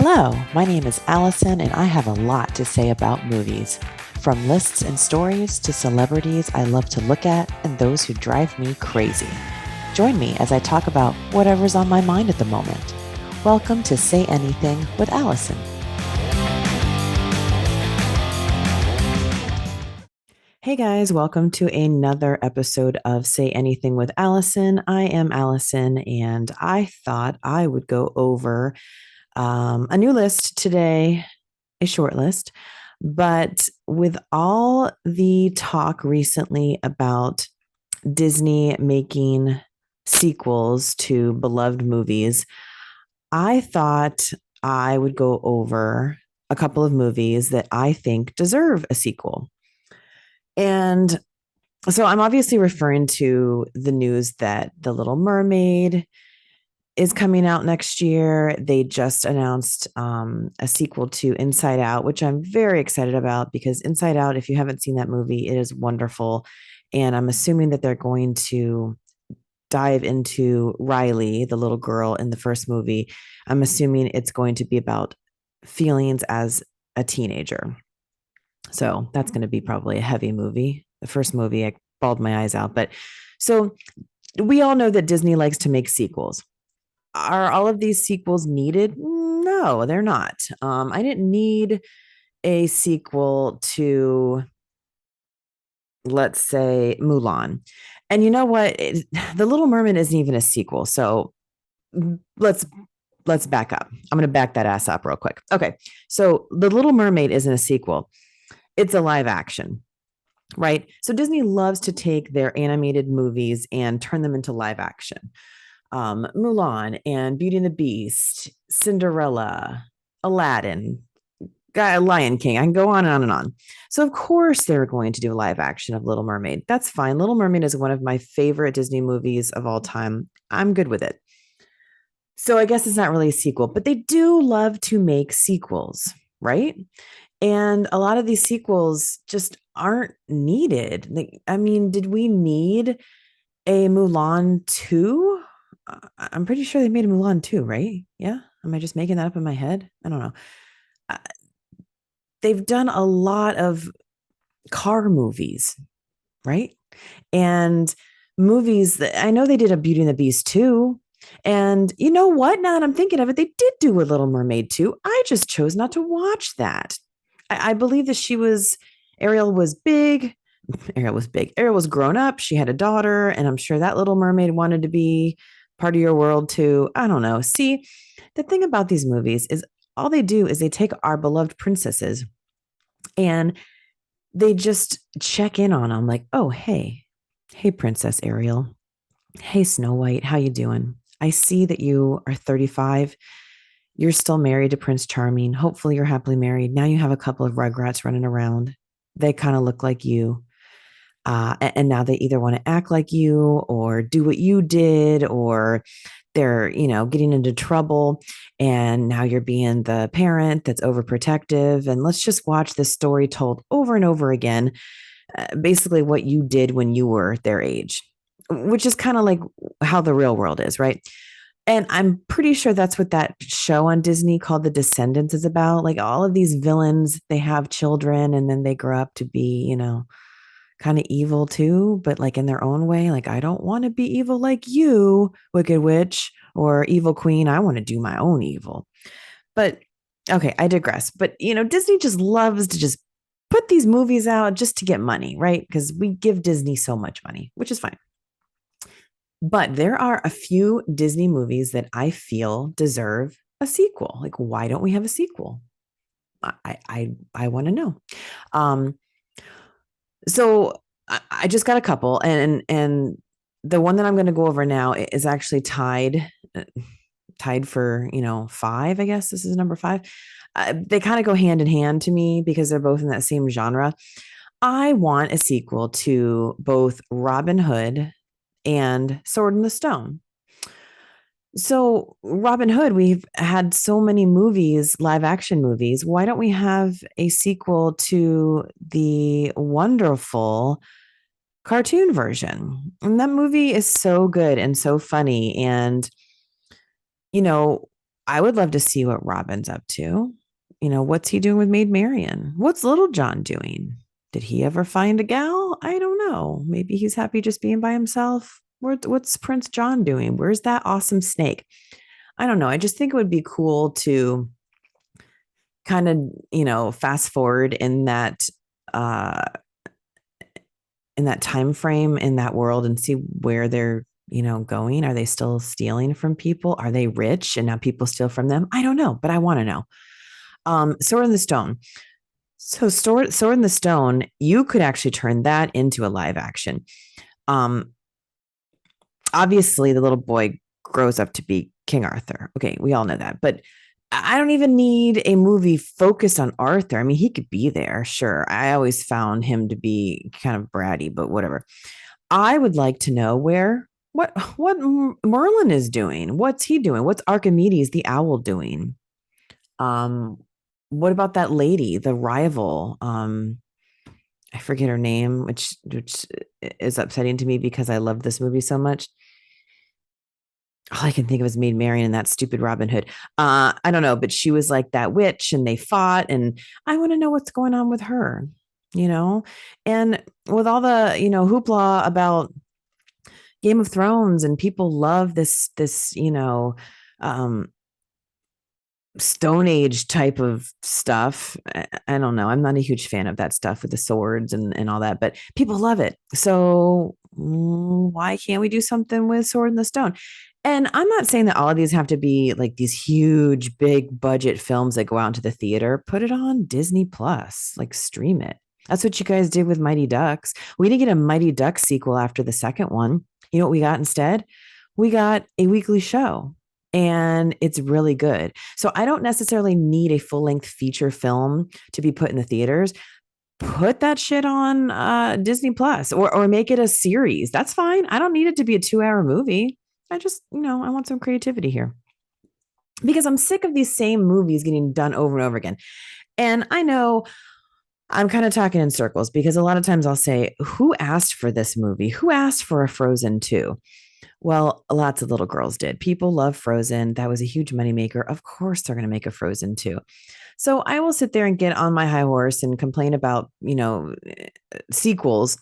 Hello, my name is Alison, and I have a lot to say about movies. From lists and stories to celebrities I love to look at and those who drive me crazy. Join me as I talk about whatever's on my mind at the moment. Welcome to Say Anything with Alison. Hey guys, welcome to another episode of Say Anything with Alison. I am Alison, and I thought I would go over a new list today, a short list. But with all the talk recently about Disney making sequels to beloved movies, I thought I would go over a couple of movies that I think deserve a sequel. And so I'm obviously referring to the news that The Little Mermaid is coming out next year. They just announced a sequel to Inside Out, which I'm very excited about because Inside Out, if you haven't seen that movie, it is wonderful. And I'm assuming that they're going to dive into Riley, the little girl in the first movie. I'm assuming it's going to be about feelings as a teenager. So that's going to be probably a heavy movie. The first movie, I bawled my eyes out. But so we all know that Disney likes to make sequels. Are all of these sequels needed? No, they're not. I didn't need a sequel to, let's say, Mulan. And you know what? The Little Mermaid isn't even a sequel. So let's back up. I'm going to back that ass up real quick. Okay. So The Little Mermaid isn't a sequel. It's a live action, right? So Disney loves to take their animated movies and turn them into live action. Mulan and Beauty and the Beast, Cinderella, Aladdin, Lion King. I can go on and on and on. So of course they're going to do a live action of Little Mermaid. That's fine. Little Mermaid is one of my favorite Disney movies of all time. I'm good with it. So I guess it's not really a sequel, but they do love to make sequels, right? And a lot of these sequels just aren't needed. Did we need a Mulan 2? I'm pretty sure they made a Mulan 2, right? Yeah. Am I just making that up in my head? I don't know. They've done a lot of car movies, right? And movies that I know they did a Beauty and the Beast 2. And you know what? Now that I'm thinking of it, they did do a Little Mermaid 2. I just chose not to watch that. I believe that Ariel was big. Ariel was grown up. She had a daughter, and I'm sure that Little Mermaid wanted to be part of your world too. I don't know. See, the thing about these movies is all they do is they take our beloved princesses and they just check in on them like, oh, hey, Princess Ariel. Hey, Snow White, how you doing? I see that you are 35. You're still married to Prince Charming. Hopefully you're happily married. Now you have a couple of rugrats running around. They kind of look like you. And now they either want to act like you or do what you did, or they're, getting into trouble. And now you're being the parent that's overprotective. And let's just watch this story told over and over again, basically what you did when you were their age, which is kind of like how the real world is, right? And I'm pretty sure that's what that show on Disney called The Descendants is about. Like all of these villains, they have children and then they grow up to be, kind of evil too, but like in their own way. Like, I don't want to be evil like you, Wicked Witch or Evil Queen. I want to do my own evil. But okay, I digress. But, Disney just loves to just put these movies out just to get money, right? Because we give Disney so much money, which is fine. But there are a few Disney movies that I feel deserve a sequel. Like, why don't we have a sequel? I want to know. So I just got a couple, and the one that I'm going to go over now is actually tied for 5. I guess this is number 5. They kind of go hand in hand to me because they're both in that same genre. I want a sequel to both Robin Hood and Sword in the Stone. So Robin Hood, we've had so many movies, live action movies. Why don't we have a sequel to the wonderful cartoon version? And that movie is so good and so funny. And, I would love to see what Robin's up to. What's he doing with Maid Marian? What's Little John doing? Did he ever find a gal? I don't know. Maybe he's happy just being by himself. What's Prince John doing? Where's that awesome snake? I don't know. I just think it would be cool to kind of, fast forward uh in that time frame in that world and see where they're going. Are they still stealing from people? Are they rich and now people steal from them? I don't know, but I want to know. Sword in the Stone. So Sword in the Stone, you could actually turn that into a live action. um Obviously the little boy grows up to be King Arthur. Okay, we all know that, but I don't even need a movie focused on Arthur. I mean, he could be there, sure. I always found him to be kind of bratty, but whatever. I would like to know what Merlin is doing. What's he doing? What's Archimedes the owl doing? Um, what about that lady, the rival? I forget her name, which is upsetting to me because I love this movie so much. All I can think of is Maid Marian and that stupid Robin Hood. I don't know, but she was like that witch and they fought, and I want to know what's going on with her, you know? And with all the, hoopla about Game of Thrones and people love this, um, Stone Age type of stuff. I don't know. I'm not a huge fan of that stuff with the swords and all that, but people love it. So why can't we do something with Sword in the Stone? And I'm not saying that all of these have to be like these huge, big budget films that go out into the theater. Put it on Disney Plus, like stream it. That's what you guys did with Mighty Ducks. We didn't get a Mighty Ducks sequel after the second one. You know what we got instead? We got a weekly show, and it's really good. So I don't necessarily need a full length feature film to be put in the theaters. Put that shit on Disney Plus, or make it a series. That's fine. I don't need it to be a 2-hour movie. I just, I want some creativity here because I'm sick of these same movies getting done over and over again. And I know I'm kind of talking in circles because a lot of times I'll say, who asked for this movie? Who asked for a Frozen 2? Well, lots of little girls did. People love Frozen. That was a huge moneymaker. Of course, they're going to make a Frozen 2. So I will sit there and get on my high horse and complain about, sequels.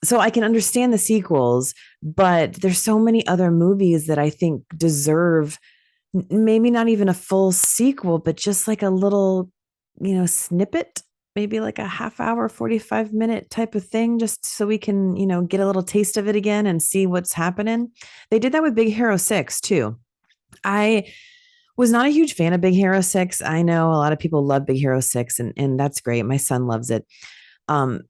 So I can understand the sequels, but there's so many other movies that I think deserve maybe not even a full sequel, but just like a little, snippet, maybe like a half hour, 45-minute type of thing, just so we can, get a little taste of it again and see what's happening. They did that with Big Hero 6 too. I was not a huge fan of Big Hero 6. I know a lot of people love Big Hero 6, and that's great. My son loves it. Um,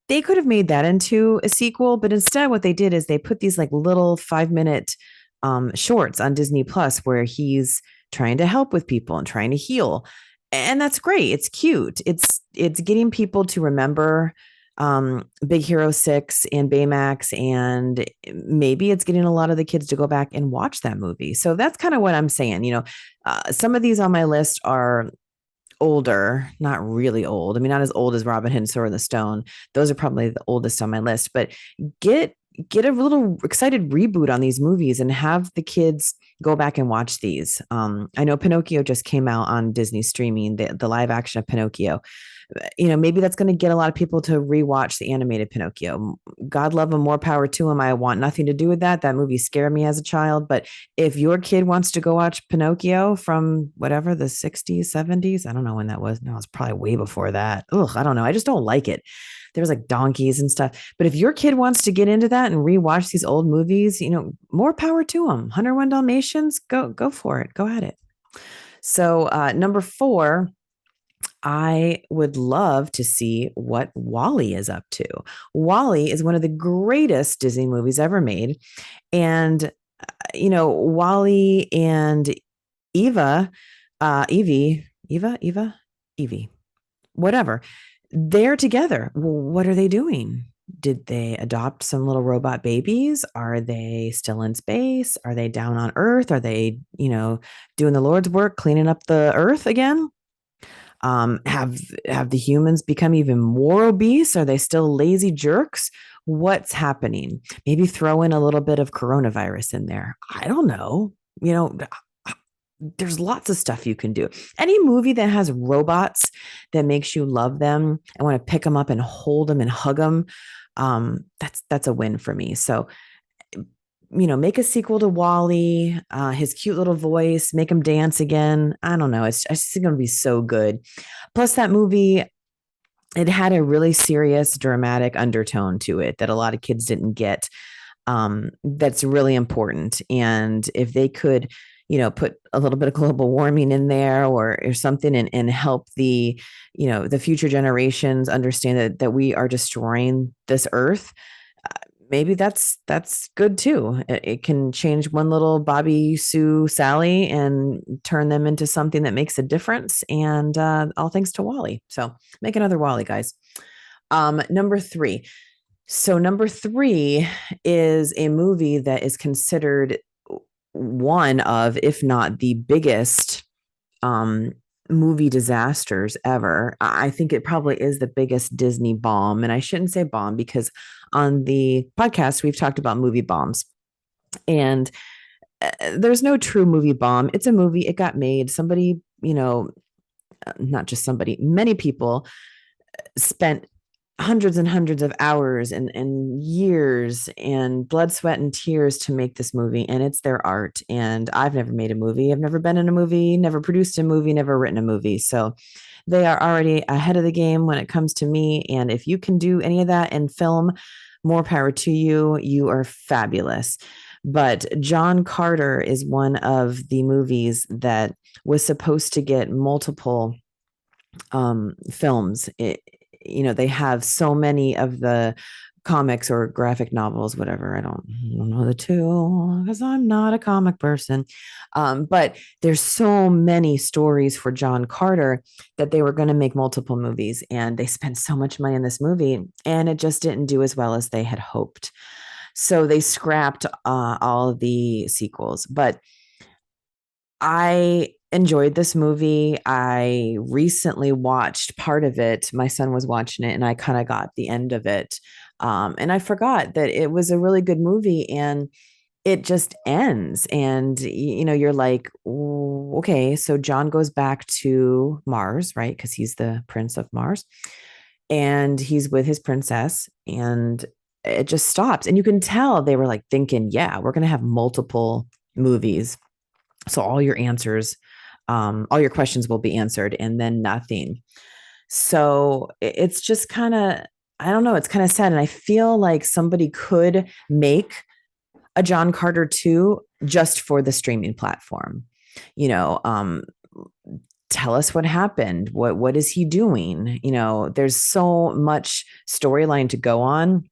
they could have made that into a sequel, but instead what they did is they put these like little 5-minute shorts on Disney Plus where he's trying to help with people and trying to heal. And that's great. It's cute. It's getting people to remember Big Hero 6 and Baymax, and maybe it's getting a lot of the kids to go back and watch that movie. So that's kind of what I'm saying. Some of these on my list are older, not really old. I mean, not as old as Robin Hood and Sword in the Stone. Those are probably the oldest on my list, but get a little excited reboot on these movies and have the kids go back and watch these. I know Pinocchio just came out on Disney streaming, the live action of Pinocchio. Maybe that's going to get a lot of people to rewatch the animated Pinocchio. God love him, more power to him. I want nothing to do with that. That movie scared me as a child. But if your kid wants to go watch Pinocchio from whatever, the 60s, 70s, I don't know when that was. No, it's probably way before that. Ugh, I don't know. I just don't like it. There's like donkeys and stuff. But if your kid wants to get into that and rewatch these old movies, more power to them. 101 Dalmatians, go for it. Go at it. So number 4, I would love to see what WALL-E is up to. WALL-E is one of the greatest Disney movies ever made. And, WALL-E and Evie, whatever, they're together. What are they doing? Did they adopt some little robot babies? Are they still in space? Are they down on Earth? Are they, doing the Lord's work, cleaning up the Earth again? Have the humans become even more obese? Are they still lazy jerks? What's happening? Maybe throw in a little bit of coronavirus in there. I don't know. you know, there's lots of stuff you can do. Any movie that has robots that makes you love them and want to pick them up and hold them and hug them, that's a win for me. So, make a sequel to Wall-E, his cute little voice, make him dance again. I don't know. It's just going to be so good. Plus, that movie, it had a really serious, dramatic undertone to it that a lot of kids didn't get. That's really important. And if they could, put a little bit of global warming in there or something and help the future generations understand that we are destroying this earth, maybe that's good too. It can change one little Bobby, Sue, Sally and turn them into something that makes a difference. And all thanks to Wall-E. So make another Wall-E, guys. Number three. So number three is a movie that is considered one of, if not the biggest movie disasters ever. I think it probably is the biggest Disney bomb. And I shouldn't say bomb because on the podcast, we've talked about movie bombs. And there's no true movie bomb. It's a movie. It got made. Somebody, not just somebody, many people spent hundreds and hundreds of hours and years and blood, sweat, and tears to make this movie. And it's their art. And I've never made a movie. I've never been in a movie, never produced a movie, never written a movie. So they are already ahead of the game when it comes to me. And if you can do any of that in film, more power to you. You are fabulous. But John Carter is one of the movies that was supposed to get multiple films. They have so many of the comics or graphic novels, whatever. I don't know the two because I'm not a comic person. But there's so many stories for John Carter that they were going to make multiple movies, and they spent so much money in this movie, and it just didn't do as well as they had hoped. So they scrapped all of the sequels. But I enjoyed this movie. I recently watched part of it. My son was watching it and I kind of got the end of it. And I forgot that it was a really good movie and it just ends. And, you're like, okay, so John goes back to Mars, right? Because he's the prince of Mars and he's with his princess and it just stops. And you can tell they were like thinking, yeah, we're going to have multiple movies. So all your answers, all your questions will be answered and then nothing. So it's just kind of, I don't know, it's kind of sad. And I feel like somebody could make a John Carter 2 just for the streaming platform. Tell us what happened. What is he doing? There's so much storyline to go on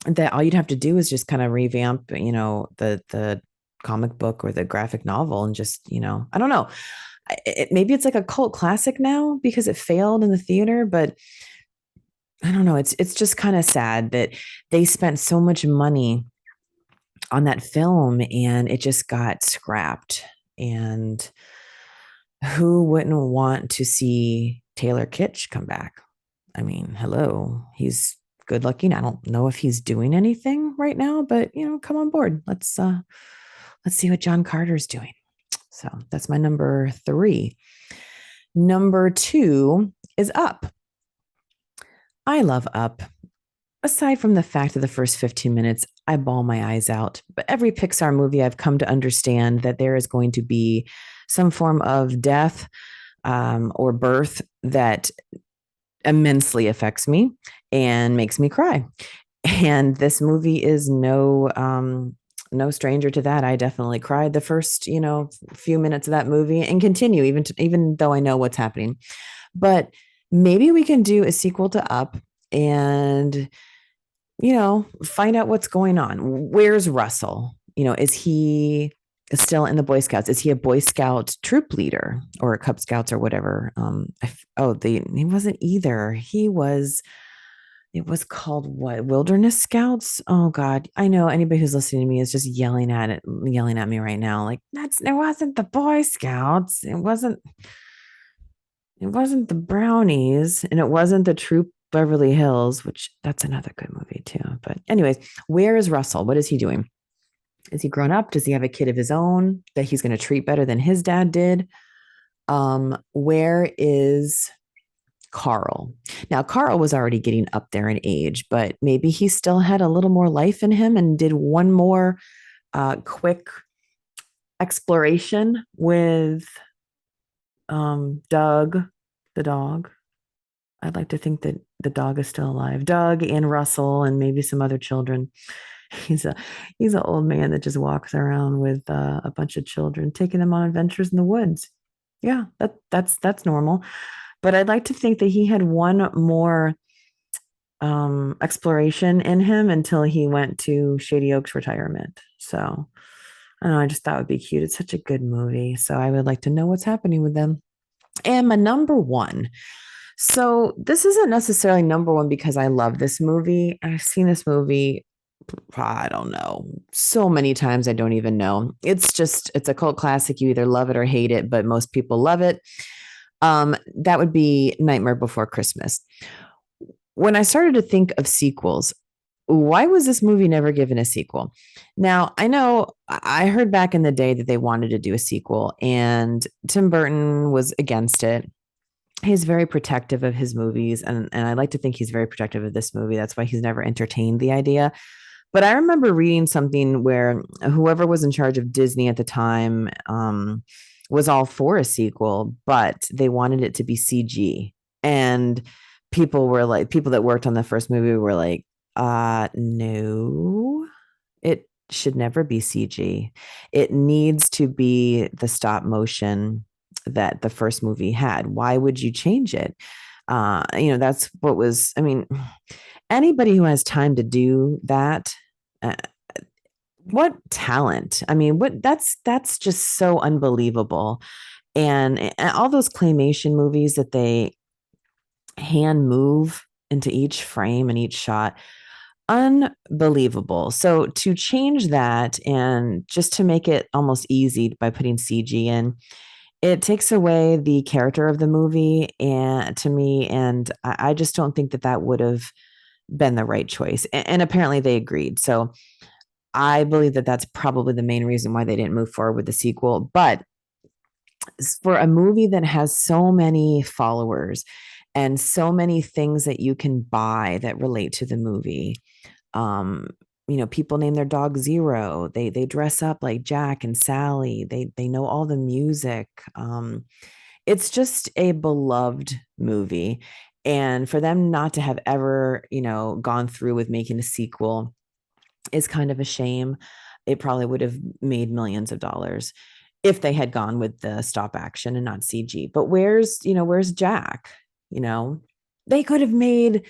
that all you'd have to do is just kind of revamp, the comic book or the graphic novel and just, I don't know. Maybe it's like a cult classic now because it failed in the theater, but I don't know. It's just kind of sad that they spent so much money on that film and it just got scrapped. And who wouldn't want to see Taylor Kitsch come back? I mean, hello, he's good looking. I don't know if he's doing anything right now, but come on board. Let's see what John Carter's doing. So that's my number 3. Number 2 is Up. I love Up. Aside from the fact that the first 15 minutes, I bawl my eyes out. But every Pixar movie, I've come to understand that there is going to be some form of death or birth that immensely affects me and makes me cry. And this movie is no stranger to that. I definitely cried the first, few minutes of that movie and continue even though I know what's happening. But maybe we can do a sequel to Up and, find out what's going on. Where's Russell? Is he still in the Boy Scouts? Is he a Boy Scout troop leader or Cub Scouts or whatever? He wasn't either. It was called what? Wilderness Scouts. Oh God. I know anybody who's listening to me is just yelling at me right now. Like it wasn't the Boy Scouts. It wasn't the Brownies and it wasn't the Troop Beverly Hills, which that's another good movie too. But anyways, where is Russell? What is he doing? Is he grown up? Does he have a kid of his own that he's going to treat better than his dad did? Where is Carl? Now, Carl was already getting up there in age, but maybe he still had a little more life in him and did one more quick exploration with Doug, the dog. I'd like to think that the dog is still alive. Doug and Russell and maybe some other children. He's a he's an old man that just walks around with a bunch of children, taking them on adventures in the woods. Yeah, that's normal. But I'd like to think that he had one more exploration in him until he went to Shady Oaks retirement. So I don't know, I just thought it would be cute. It's such a good movie. So I would like to know what's happening with them. And my number one. So this isn't necessarily number one because I love this movie. I've seen this movie, I don't know, so many times I don't even know. It's a cult classic. You either love it or hate it, but most people love it. That would be Nightmare Before Christmas. When I started to think of sequels, why was this movie never given a sequel? Now, I know I heard back in the day that they wanted to do a sequel, and Tim Burton was against it. He's very protective of his movies, and I like to think he's very protective of this movie. That's why he's never entertained the idea. But I remember reading something where whoever was in charge of Disney at the time was all for a sequel, but they wanted it to be CG. And people that worked on the first movie were like, no, it should never be CG. It needs to be the stop motion that the first movie had. Why would you change it? That's what was, I mean, anybody who has time to do that, uh, what talent. I mean, what that's just so unbelievable. And all those claymation movies that they hand move into each frame and each shot, unbelievable. So to change that and just to make it almost easy by putting CG in, it takes away the character of the movie and to me, and I just don't think that that would have been the right choice. And apparently they agreed. So I believe that that's probably the main reason why they didn't move forward with the sequel. But for a movie that has so many followers and so many things that you can buy that relate to the movie, um, people name their dog Zero. They dress up like Jack and Sally. They know all the music. It's just a beloved movie. And for them not to have ever, gone through with making a sequel is kind of a shame. It probably would have made millions of dollars if they had gone with the stop action and not CG. But where's Jack? You know, they could have made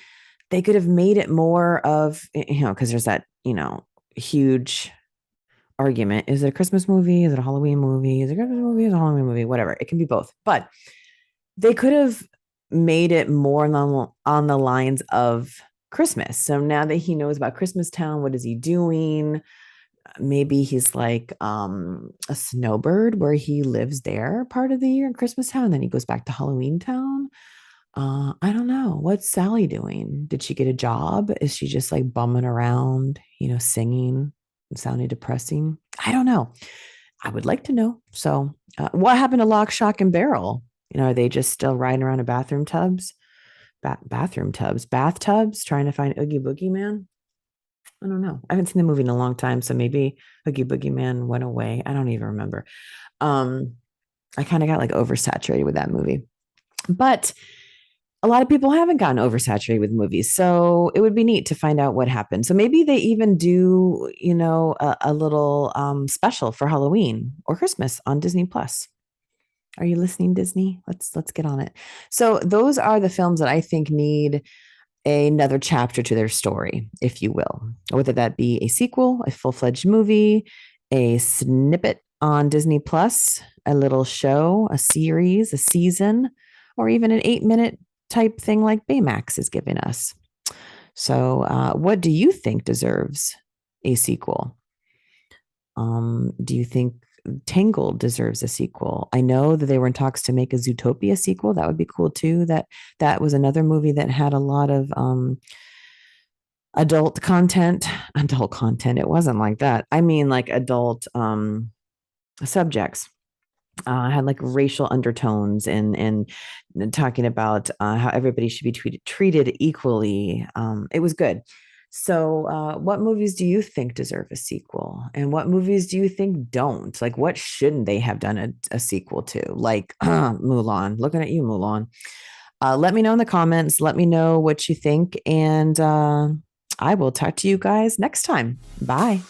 it more of, because there's that, huge argument. Is it a Christmas movie? Is it a Halloween movie? Is it a Christmas movie? Is it a Halloween movie? Whatever. It can be both. But they could have made it more on the lines of Christmas. So now that he knows about Christmas Town, what is he doing? Maybe he's like a snowbird where he lives there part of the year in Christmas Town, and then he goes back to Halloween Town. I don't know. What's Sally doing? Did she get a job? Is she just like bumming around, singing and sounding depressing? I don't know. I would like to know. So, what happened to Lock, Shock, and Barrel? Are they just still riding around in bathtubs, trying to find Oogie Boogie Man? I don't know. I haven't seen the movie in a long time, so maybe Oogie Boogie Man went away. I don't even remember. I kind of got like oversaturated with that movie, but a lot of people haven't gotten oversaturated with movies. So it would be neat to find out what happened. So maybe they even do, a little special for Halloween or Christmas on Disney Plus. Are you listening, Disney? Let's get on it. So those are the films that I think need another chapter to their story, if you will, whether that be a sequel, a full-fledged movie, a snippet on Disney Plus, a little show, a series, a season, or even an 8-minute type thing like Baymax is giving us. So what do you think deserves a sequel? Do you think Tangled deserves a sequel? I know that they were in talks to make a Zootopia sequel. That would be cool too. That was another movie that had a lot of adult content. It wasn't like that. I mean, like adult subjects. Had like racial undertones and talking about how everybody should be treated equally. It was good. So, what movies do you think deserve a sequel, and what movies do you think don't? Like, what shouldn't they have done a sequel to? Like Mulan. Looking at you, Mulan. Let me know in the comments. Let me know what you think, and I will talk to you guys next time. Bye.